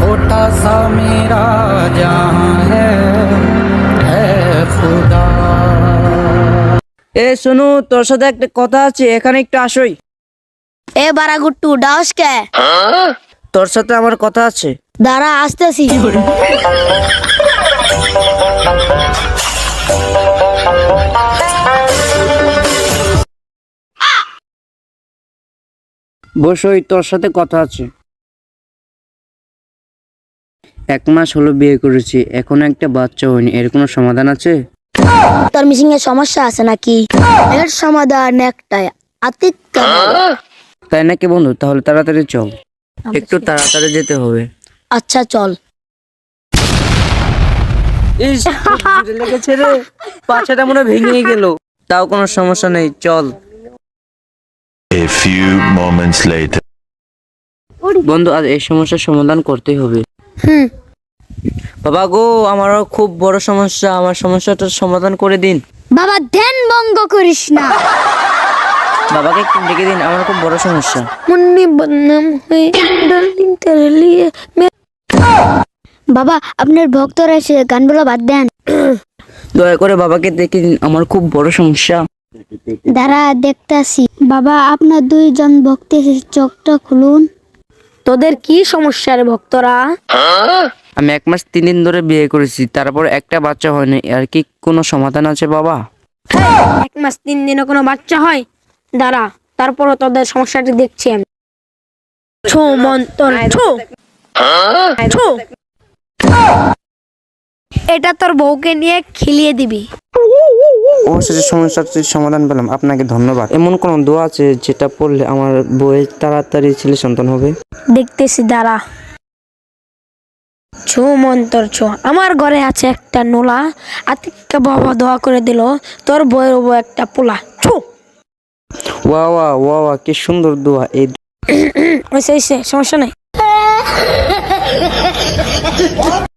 छोटा सा मेरा जहां है खुदा। এ শোনো, তোর সাথে একটা কথা আছে, এখানে একটু আসোই। এ বারা গুট্টু ডাউস কে? তোর সাথে আমার কথা আছে। দাঁড়া আসতেছি। বসই, তোর সাথে কথা আছে। 1 মাস হলো বিয়ে করেছি, এখনো একটা বাচ্চা হয়নি, এর কোনো সমাধান আছে? তোর মিসিং এর সমস্যা আছে নাকি? এর সমাধান একটাই, আতিক কামাল। তাই নাকি বন্ধু? তাহলে তাড়াতাড়ি চল, একটু তাড়াতাড়ি যেতে হবে। আচ্ছা চল। ইস, খুব জোরে লেগেছে রে, পাছাটা মনে হয় ভেঙে গেল। তাও কোনো সমস্যা নেই, চল। A few moments later. বন্ধু, আজ এই সমস্যার সমাধান করতেই হবে। বাবা গো, আমারও খুব বড় সমস্যা, আমার সমস্যাটার সমাধান করে দিন। বাবা ধ্যান ভঙ্গ করিস না। বাবাকে একটু ডেকে দিন, আমার খুব বড় সমস্যা। মুন্নি বদনাম হয়ে ডার্লিং তেরে লিয়ে বাবা, আপনার ভক্তরা এসে গানগুলো বাদ দেন। দয়া করে বাবাকে ডেকে দিন, আমার খুব বড় সমস্যা। দাঁড়া দেখতাছি। বাবা, আপনার 2 জন ভক্ত এসেছে, চোখটা খুলুন। তোদের কি সমস্যা রে ভক্তরা? আমি 1 মাস 3 দিন ধরে বিয়ে করেছি, তারপর একটা বাচ্চা হয়নি, আর কি কোনো সমাধান আছে বাবা? 1 মাস 3 দিনে কোনো বাচ্চা হয়? দাঁড়া, তারপরও তোদের সমস্যাটি দেখছি আমি। ছো মন্তর ছো ছো। এটা তোর বউকে নিয়ে খিলিয়ে দিবি। অবশেষে সমস্যাটির সমাধান পেলাম, আপনাকে ধন্যবাদ। এমন কোন দোয়া আছে যেটা পড়লে আমার বউয়ের তাড়াতাড়ি ছেলে সন্তান হবে? দেখতেছি, দাঁড়া। ছো মন্তর ছো। আমার ঘরে আছে একটা নোলা, আতিককে বাবা দোয়া করে দিল, তোর বউয়ের বউ একটা পোলা। ছো। ওয়া ওয়া ওয়া ওয়া, কি সুন্দর দোয়া। এই ওইসে সমস্যা নাই।